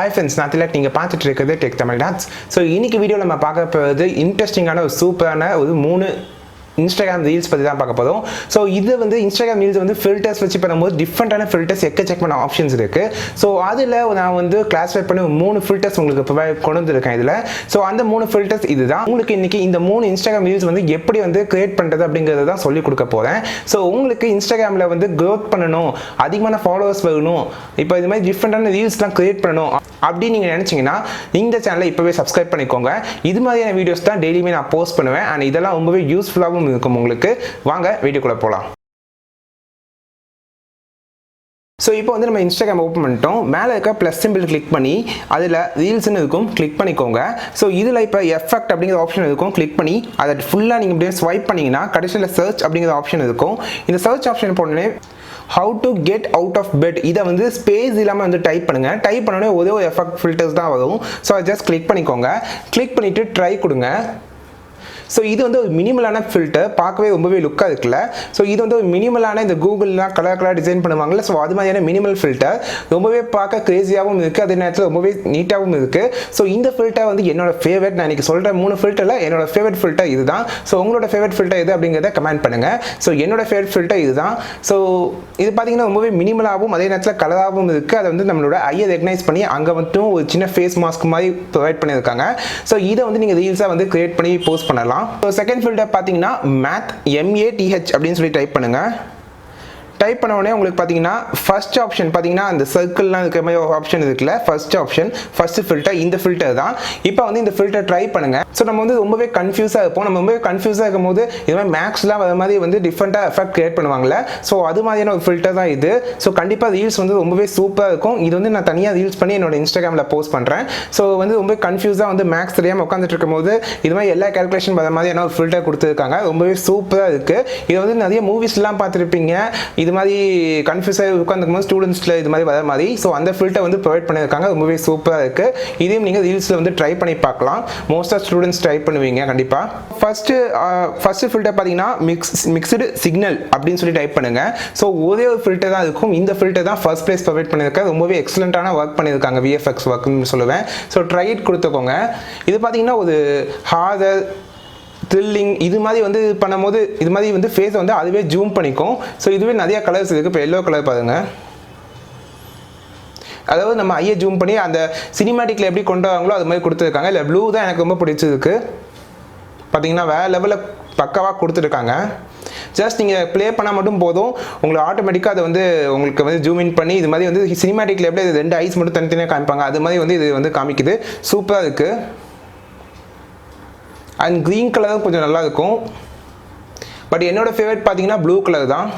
Hi friends, நான் திலக் நீங்க பார்த்துட்டு இருக்கிறது டெக் தமிழ் டாட்ஸ். ஸோ இன்னைக்கு வீடியோவில் நம்ம பார்க்க போகிறது இன்ட்ரெஸ்டிங்கான ஒரு சூப்பரான ஒரு 3 Instagram ரீல்ஸ் பற்றி தான் பார்க்க போகிறோம். ஸோ இது வந்து Instagram ரீல்ஸ் வந்து ஃபில்டர்ஸ் வச்சு பண்ணும்போது டிஃப்ரெண்டான ஃபில்டர்ஸ் எக்கச்சக்கமான ஆப்ஷன்ஸ் இருக்குது. ஸோ அதில் நான் வந்து கிளாஸிஃபை பண்ணி 3 ஃபில்டர்ஸ் உங்களுக்கு கொண்டு வந்துருக்கேன் இதில். ஸோ அந்த 3 ஃபில்டர்ஸ் இதுதான். உங்களுக்கு இன்றைக்கி இந்த 3 Instagram ரீல்ஸ் வந்து எப்படி வந்து கிரியேட் பண்ணுறது அப்படிங்கிறத தான் சொல்லிக் கொடுக்க போகிறேன். ஸோ உங்களுக்கு Instagramல வந்து க்ரோத் பண்ணணும், அதிகமான ஃபாலோவர்ஸ் வரணும், இப்போ இது மாதிரி டிஃப்ரெண்டான ரீல்ஸ்லாம் கிரியேட் பண்ணணும் அப்படின்னு நீங்கள் நினச்சிங்கன்னா இந்த சேனலை இப்போவே சப்ஸ்கிரைப் பண்ணிக்கோங்க. இது மாதிரியான வீடியோஸ் தான் டெய்லியுமே நான் போஸ்ட் பண்ணுவேன். அண்ட் இதெல்லாம் ரொம்பவே யூஸ்ஃபுல்லாகவும் இருக்கும் உங்களுக்கு. வாங்க வீடியோக்குள்ள போலாம். ஸோ இப்போ வந்து நம்ம Instagram ஓப்பன் பண்ணிட்டோம். மேலே இருக்க ப்ளஸ் சிம்பிள் கிளிக் பண்ணி அதில் ரீல்ஸ்ன்னு இருக்கும், கிளிக் பண்ணிக்கோங்க. ஸோ இதில் இப்போ எஃபெக்ட் அப்படிங்கிற ஆப்ஷன் இருக்கும், கிளிக் பண்ணி அதை ஃபுல்லாக நீங்கள் இப்படியே ஸ்வைப் பண்ணிங்கன்னா கடைசியில் சர்ச் அப்படிங்கிற ஆப்ஷன் இருக்கும். இந்த சர்ச் ஆப்ஷன் போனோடனே how to get out of bed இதை வந்து ஸ்பேஸ் இல்லாமல் வந்து டைப் பண்ணுங்கள். டைப் பண்ணோடனே ஒரே ஒரு எஃபெக்ட் ஃபில்டர்ஸ் தான் வரும். ஸோ அதை ஜஸ்ட் கிளிக் பண்ணிக்கோங்க. கிளிக் பண்ணிவிட்டு ட்ரை கொடுங்க. ஸோ இது வந்து ஒரு மினிமலான ஃபில்டர், பார்க்கவே ரொம்பவே லுக்காக இருக்குல்ல. ஸோ இது வந்து ஒரு மினிமலான இந்த கூகுள்லாம் கலர் டிசைன் பண்ணுவாங்கல்ல, ஸோ அது மாதிரியான மினிமல் ஃபில்டர் ரொம்பவே பார்க்க கிரேசியாகவும் இருக்குது, அதே நேரத்தில் ரொம்பவே நீட்டாகவும் இருக்குது. ஸோ இந்த ஃபில்டர் வந்து என்னோட ஃபேவரட். நான் இன்றைக்கி சொல்கிற 3 ஃபில்டரில் என்னோட ஃபேவரட் ஃபில்டர் இது தான். ஸோ உங்களோட ஃபேவரட் ஃபில்டர் எது அப்படிங்கிறத கமெண்ட் பண்ணுங்கள். ஸோ என்னோட ஃபேவரட் ஃபில்டர் இது தான். ஸோ இது பார்த்தீங்கன்னா ரொம்பவே மினிமலாகவும் அதே நேரத்தில் கலராகவும் இருக்குது. அதை வந்து நம்மளோட ஐயை ரெகனைஸ் பண்ணி அங்கே மட்டும் ஒரு சின்ன ஃபேஸ் மாஸ்க் மாதிரி ப்ரொவைட் பண்ணியிருக்காங்க. ஸோ இதை வந்து நீங்கள் ரீல்ஸாக வந்து கிரியேட் பண்ணி போஸ்ட் பண்ணலாம். ஸோ செகண்ட் ஃபில்டர் பார்த்தீங்கன்னா மேத் MATH அப்படின்னு சொல்லி டைப் பண்ணுங்க. டைப் பண்ண உடனே உங்களுக்கு பார்த்தீங்கன்னா ஃபர்ஸ்ட் ஆப்ஷன் பார்த்தீங்கன்னா அந்த சர்க்கிள்லாம் இருக்கிற மாதிரி ஒரு ஆப்ஷன் இருக்குல்ல, ஃபர்ஸ்ட் ஆப்ஷன் ஃபர்ஸ்ட் ஃபில்டர், இந்த ஃபில்டர் தான். இப்போ வந்து இந்த ஃபில்டர் ட்ரை பண்ணுங்க. ஸோ நம்ம வந்து ரொம்பவே கன்ஃபியூஸாக இருப்போம். நம்ம ரொம்பவே கன்ஃபியூஸாக இருக்கும் போது இது மாதிரி மேக்ஸ்லாம் வர மாதிரி வந்து டிஃப்ரெண்ட்டாக எஃபெக்ட் கிரியேட் பண்ணுவாங்கல்ல, ஸோ அது மாதிரியான ஒரு ஃபில்டர் தான் இது. ஸோ கண்டிப்பாக ரீல்ஸ் வந்து ரொம்பவே சூப்பராக இருக்கும். இது வந்து நான் தனியாக ரீல்ஸ் பண்ணி என்னோட Instagramல போஸ்ட் பண்ணுறேன். ஸோ வந்து ரொம்ப கன்ஃபியூஸாக வந்து மேக்ஸ் தெரியாமல் உட்காந்துட்டு இருக்கும் போது இது மாதிரி எல்லா கேல்குலேஷன் வர மாதிரியான ஒரு ஃபில்டர் கொடுத்துருக்காங்க. ரொம்பவே சூப்பராக இருக்குது. இது வந்து நிறைய மூவிஸ்லாம் பார்த்துருப்பீங்க, இது மாதிரி கன்ஃபியூஸாக உட்காந்துக்கும் போது ஸ்டூடெண்ட்ஸில் இது மாதிரி வர மாதிரி. ஸோ அந்த ஃபில்டர் வந்து ப்ரொவைட் பண்ணியிருக்காங்க. ரொம்பவே சூப்பராக இருக்குது. இதையும் நீங்கள் ரீல்ஸில் வந்து ட்ரை பண்ணி பார்க்கலாம். மோஸ்ட்டாக ஸ்டூடெண்ட்ஸ் ட்ரை பண்ணுவீங்க கண்டிப்பாக. ஃபர்ஸ்ட் ஃபில்டர் பார்த்தீங்கன்னா மிக்ஸ்டு சிக்னல் அப்படின்னு சொல்லி டைப் பண்ணுங்கள். ஸோ ஒரே ஒரு ஃபில்டர் தான் இருக்கும். இந்த ஃபில்டர் தான் ஃபர்ஸ்ட் பிளேஸ் ப்ரொவைட் பண்ணியிருக்காங்க. ரொம்பவே எக்ஸலண்ட்டான ஒர்க் பண்ணியிருக்காங்க, VFX ஒர்க்னு சொல்லுவேன். ஸோ ட்ரை இட் கொடுத்துக்கோங்க. இது பார்த்தீங்கன்னா ஒரு ஹாரர் த்ரில்லிங் இது மாதிரி வந்து பண்ணும்போது இது மாதிரி வந்து ஃபேஸை வந்து அதுவே ஜூம் பண்ணிக்கும். ஸோ இதுவே நிறைய கலர்ஸ் இருக்குது. இப்போ எல்லோ கலர் பாருங்கள், அதாவது நம்ம ஐயை ஜூம் பண்ணி அந்த சினிமேட்டிக்கில் எப்படி கொண்டு வராங்களோ அது மாதிரி கொடுத்துருக்காங்க. இல்லை ப்ளூ தான் எனக்கு ரொம்ப பிடிச்சிருக்கு. பார்த்தீங்கன்னா வேறு லெவலில் பக்காவாக கொடுத்துருக்காங்க. ஜஸ்ட் நீங்கள் ப்ளே பண்ணால் மட்டும் போதும், உங்களுக்கு ஆட்டோமேட்டிக்காக அதை வந்து உங்களுக்கு வந்து ஜூம் இன் பண்ணி இது மாதிரி வந்து சினிமேட்டிக்கில் எப்படி 2 ஐஸ் மட்டும் தனித்தனியாக காமிப்பாங்க அது மாதிரி வந்து இது வந்து காமிக்குது. சூப்பராக இருக்குது. அண்ட் க்ரீன் கலரும் கொஞ்சம் நல்லா இருக்கும். பட் என்னோட ஃபேவரட் பார்த்தீங்கன்னா ப்ளூ கலர் தான்.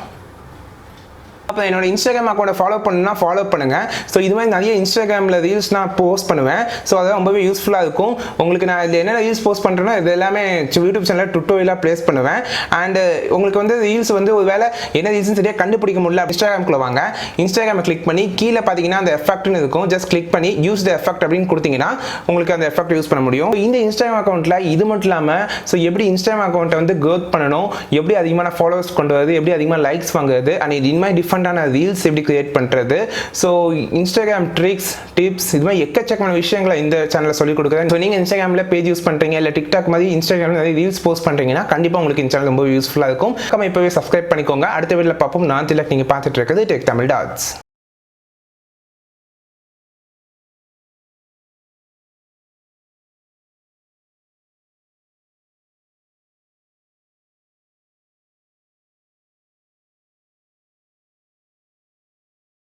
அப்போ என்னோட Instagram அக்கௌண்ட்டை ஃபாலோ பண்ணுன்னா ஃபாலோ பண்ணுங்கள். ஸோ இது மாதிரி நிறைய Instagramல ரீல்ஸ் நான் போஸ்ட் பண்ணுவேன். ஸோ அதெல்லாம் ரொம்பவே யூஸ்ஃபுல்லாக இருக்கும் உங்களுக்கு. நான் இதில் என்னென்ன ரீல்ஸ் போஸ்ட் பண்ணுறேன்னா இது எல்லாமே யூடியூப் சேனலில் டுட்டோரியலாக ப்ளேஸ் பண்ணுவேன். அண்ட் உங்களுக்கு வந்து ரீல்ஸ் வந்து ஒரு வேலை என்ன ரீல்ஸ்னு சரியாக கண்டுபிடிக்க முடியல, Instagramக்குள்ளே வாங்க. Instagramமை கிளிக் பண்ணி கீழே பார்த்தீங்கன்னா அந்த எஃபெக்ட்னு இருக்கும். ஜஸ்ட் கிளிக் பண்ணி யூஸ் த எஃபெக்ட் அப்படின்னு கொடுத்தீங்கன்னா உங்களுக்கு அந்த எஃபெக்ட் யூஸ் பண்ண முடியும். இந்த Instagram அக்கௌண்ட்டில் இது மட்டும் இல்லாமல் ஸோ எப்படி Instagram அக்கௌண்ட்டை வந்து க்ரோத் பண்ணணும், எப்படி அதிகமான ஃபாலோவர்ஸ் கொண்டு வரது, எப்படி அதிகமாக லைக்ஸ் வாங்குறது, அண்ட் இது இனிமேல் டிஃப்ரெண்டான ரீல்ஸ் எப்படி கிரியேட் பண்ணுறது, ஸோ Instagram ட்ரிக்ஸ் டிப்ஸ் இது மாதிரி எக்கச்சக்கமான விஷயங்களை இந்த சேனலில் சொல்லிக் கொடுக்குறேன். ஸோ நீங்கள் Instagramல பேஜ் யூஸ் பண்ணுறீங்க, இல்லை டிக்டாக் மாதிரி Instagramல நிறைய ரீல்ஸ் போஸ்ட் பண்ணுறீங்கன்னா கண்டிப்பாக உங்களுக்கு இந்த சேனல் ரொம்ப யூஸ்ஃபுல்லாக இருக்கும். இப்போவே சப்ஸ்கிரைப் பண்ணிக்கோங்க. அடுத்த வீடியோவில் பார்ப்போம். நான் திலக், நீங்கள் பார்த்துட்டு இருக்கிறது டெக் தமிழ் டாட்ஸ்.